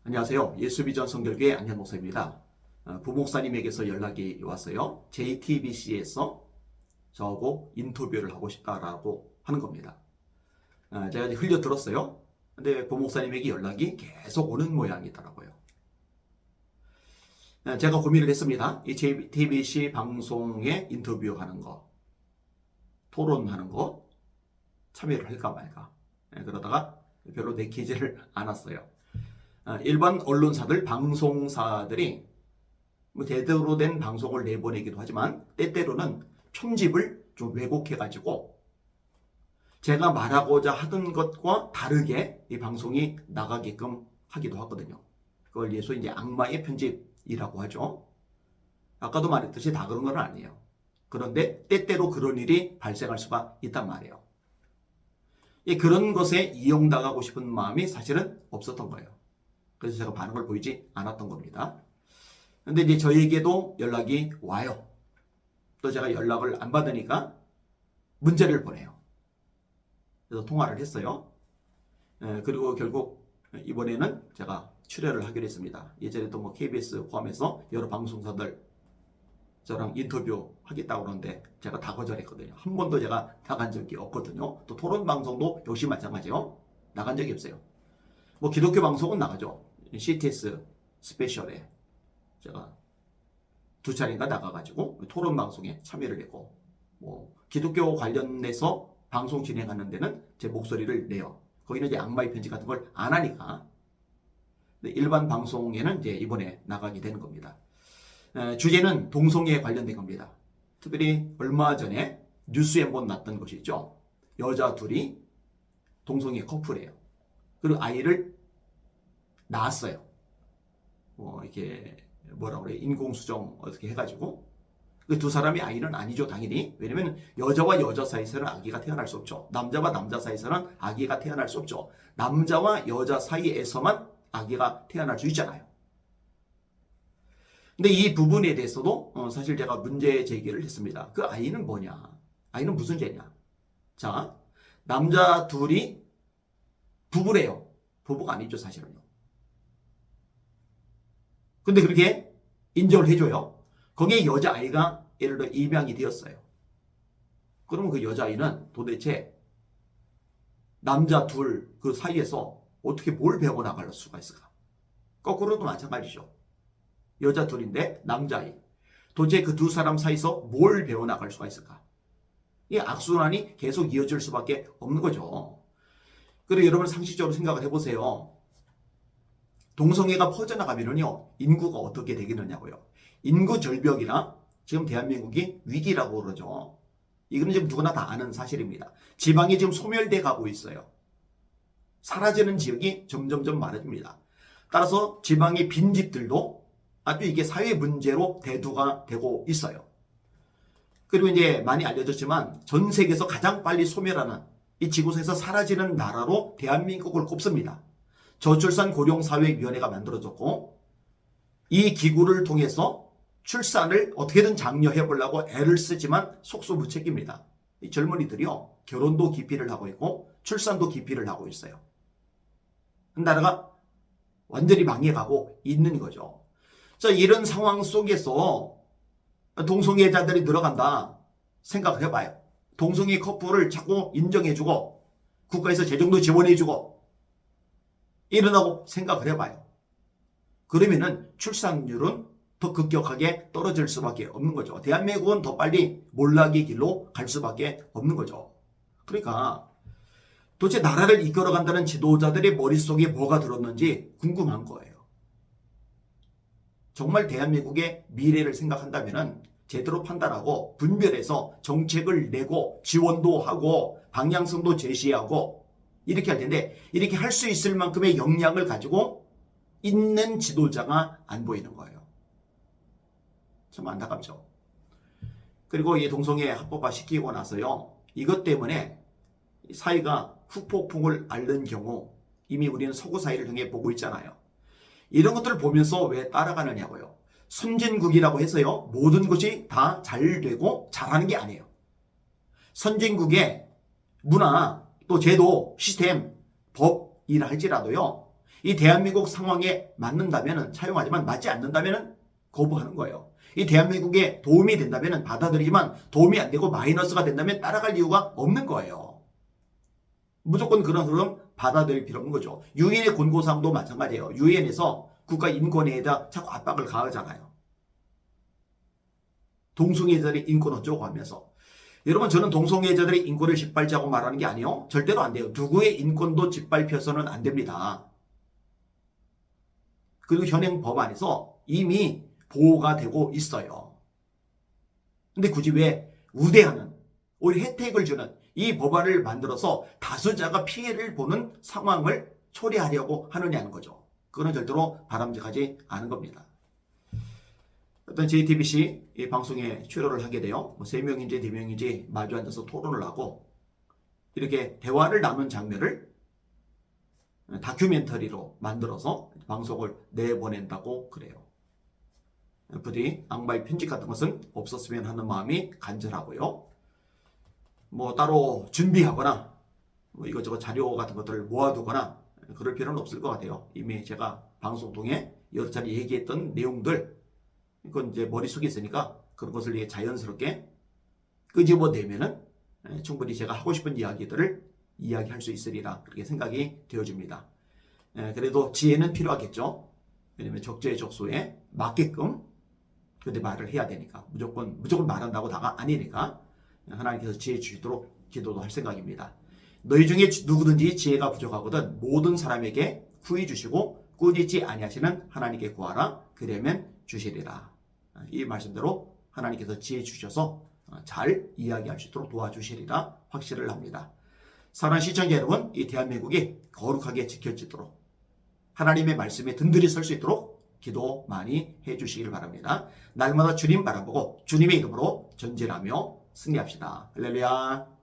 안녕하세요. 예수비전 성결교회 안현 목사입니다. 부목사님에게서 연락이 왔어요. JTBC에서 저하고 인터뷰를 하고 싶다라고 하는 겁니다. 제가 이제 흘려 들었어요. 근데 부목사님에게 연락이 계속 오는 모양이더라고요. 제가 고민을 했습니다. 이 JTBC 방송에 인터뷰하는 거, 토론하는 거 참여를 할까 말까. 그러다가 별로 내키지를 않았어요. 일반 언론사들, 방송사들이 제대로 된 방송을 내보내기도 하지만 때때로는 편집을 좀 왜곡해가지고 제가 말하고자 하던 것과 다르게 이 방송이 나가게끔 하기도 하거든요. 그걸 예소 이제 악마의 편집이라고 하죠. 아까도 말했듯이 다 그런 건 아니에요. 그런데 때때로 그런 일이 발생할 수가 있단 말이에요. 그런 것에 이용당하고 싶은 마음이 사실은 없었던 거예요. 그래서 제가 반응을 보이지 않았던 겁니다. 근데 이제 저에게도 연락이 와요. 또 제가 연락을 안 받으니까 문제를 보내요. 그래서 통화를 했어요. 그리고 결국 이번에는 제가 출연을 하기로 했습니다. 예전에도 뭐 KBS 포함해서 여러 방송사들 저랑 인터뷰 하겠다고 그러는데 제가 다 거절했거든요. 한 번도 제가 나간 적이 없거든요. 또 토론 방송도 역시 마찬가지요. 나간 적이 없어요. 뭐 기독교 방송은 나가죠. CTS 스페셜에 제가 2차례인가 나가가지고 토론 방송에 참여를 했고, 뭐 기독교 관련해서 방송 진행하는 데는 제 목소리를 내요. 거기는 이제 악마의 편지 같은 걸 안 하니까. 근데 일반 방송에는 이제 이번에 나가게 되는 겁니다. 주제는 동성애에 관련된 겁니다. 특별히 얼마 전에 뉴스에 한번 났던 것이 있죠. 여자 둘이 동성애 커플이에요. 그리고 아이를 낳았어요. 이렇게 뭐라 그래, 인공수정 어떻게 해가지고 그 두 사람이 아이는 아니죠, 당연히. 왜냐면 여자와 여자 사이에서는 아기가 태어날 수 없죠. 남자와 남자 사이에서는 아기가 태어날 수 없죠. 남자와 여자 사이에서만 아기가 태어날 수 있잖아요. 근데 이 부분에 대해서도 사실 제가 문제 제기를 했습니다. 그 아이는 뭐냐? 아이는 무슨 죄냐? 자, 남자 둘이 부부래요. 부부가 아니죠, 사실은요. 근데 그렇게 인정을 해줘요. 거기에 여자아이가 예를 들어 입양이 되었어요. 그러면 그 여자아이는 도대체 남자 둘 그 사이에서 어떻게 뭘 배워나갈 수가 있을까? 거꾸로도 마찬가지죠. 여자 둘인데 남자아이. 도대체 그 두 사람 사이에서 뭘 배워나갈 수가 있을까? 이 악순환이 계속 이어질 수밖에 없는 거죠. 그리고 여러분 상식적으로 생각을 해보세요. 동성애가 퍼져나가면요, 인구가 어떻게 되겠느냐고요. 인구 절벽이나 지금 대한민국이 위기라고 그러죠. 이거는 지금 누구나 다 아는 사실입니다. 지방이 지금 소멸돼 가고 있어요. 사라지는 지역이 점점점 많아집니다. 따라서 지방의 빈집들도 아주 이게 사회 문제로 대두가 되고 있어요. 그리고 이제 많이 알려졌지만 전 세계에서 가장 빨리 소멸하는 이 지구상에서 사라지는 나라로 대한민국을 꼽습니다. 저출산고령사회위원회가 만들어졌고, 이 기구를 통해서 출산을 어떻게든 장려해 보려고 애를 쓰지만 속수무책입니다. 이 젊은이들이요, 결혼도 기피를 하고 있고 출산도 기피를 하고 있어요. 나라가 완전히 망해가고 있는 거죠. 자, 이런 상황 속에서 동성애자들이 들어간다 생각을 해봐요. 동성애 커플을 자꾸 인정해주고 국가에서 재정도 지원해주고 이런다고 생각을 해봐요. 그러면은 출산율은 더 급격하게 떨어질 수밖에 없는 거죠. 대한민국은 더 빨리 몰락의 길로 갈 수밖에 없는 거죠. 그러니까 도대체 나라를 이끌어간다는 지도자들의 머릿속에 뭐가 들었는지 궁금한 거예요. 정말 대한민국의 미래를 생각한다면은 제대로 판단하고 분별해서 정책을 내고 지원도 하고 방향성도 제시하고 이렇게 할 텐데, 이렇게 할 수 있을 만큼의 역량을 가지고 있는 지도자가 안 보이는 거예요. 참 안타깝죠. 그리고 이 동성애 합법화 시키고 나서요, 이것 때문에 사회가 후폭풍을 앓는 경우 이미 우리는 서구 사회를 통해 보고 있잖아요. 이런 것들을 보면서 왜 따라가느냐고요. 선진국이라고 해서요, 모든 것이 다 잘 되고 잘하는 게 아니에요. 선진국의 문화, 또 제도, 시스템, 법이라 할지라도요, 이 대한민국 상황에 맞는다면 차용하지만 맞지 않는다면 거부하는 거예요. 이 대한민국에 도움이 된다면 받아들이지만 도움이 안 되고 마이너스가 된다면 따라갈 이유가 없는 거예요. 무조건 그런 흐름 받아들일 필요 없는 거죠. 유엔의 권고사항도 마찬가지예요. 유엔에서 국가 인권에다 자꾸 압박을 가하잖아요. 동성애자들의 인권 어쩌고 하면서. 여러분, 저는 동성애자들의 인권을 짓밟자고 말하는 게 아니에요. 절대로 안 돼요. 누구의 인권도 짓밟혀서는 안 됩니다. 그리고 현행 법안에서 이미 보호가 되고 있어요. 근데 굳이 왜 우대하는, 오히려 혜택을 주는 이 법안을 만들어서 다수자가 피해를 보는 상황을 초래하려고 하느냐는 거죠. 그건 절대로 바람직하지 않은 겁니다. 어떤 JTBC 이 방송에 출연을 하게 돼요. 3명인지 4명인지 마주 앉아서 토론을 하고 이렇게 대화를 나눈 장면을 다큐멘터리로 만들어서 방송을 내보낸다고 그래요. 부디 악마의 편집 같은 것은 없었으면 하는 마음이 간절하고요. 뭐 따로 준비하거나 뭐 이것저것 자료 같은 것들을 모아두거나 그럴 필요는 없을 것 같아요. 이미 제가 방송 통해 여러 차례 얘기했던 내용들, 그건 이제 머릿속에 있으니까 그런 것을 자연스럽게 끄집어내면은 충분히 제가 하고 싶은 이야기들을 이야기할 수 있으리라 그렇게 생각이 되어집니다. 그래도 지혜는 필요하겠죠. 왜냐면 적재적소에 맞게끔 근데 말을 해야 되니까 무조건 말한다고 다가 아니니까 하나님께서 지혜 주시도록 기도도 할 생각입니다. 너희 중에 누구든지 지혜가 부족하거든 모든 사람에게 후히 주시고 꾸짖지 아니하시는 하나님께 구하라 그러면 주시리라. 이 말씀대로 하나님께서 지혜 주셔서 잘 이야기할 수 있도록 도와주시리라 확신을 합니다. 사랑하는 시청자 여러분, 이 대한민국이 거룩하게 지켜지도록 하나님의 말씀에 든든히 설 수 있도록 기도 많이 해주시길 바랍니다. 날마다 주님 바라보고 주님의 이름으로 전진하며 승리합시다. 할렐루야.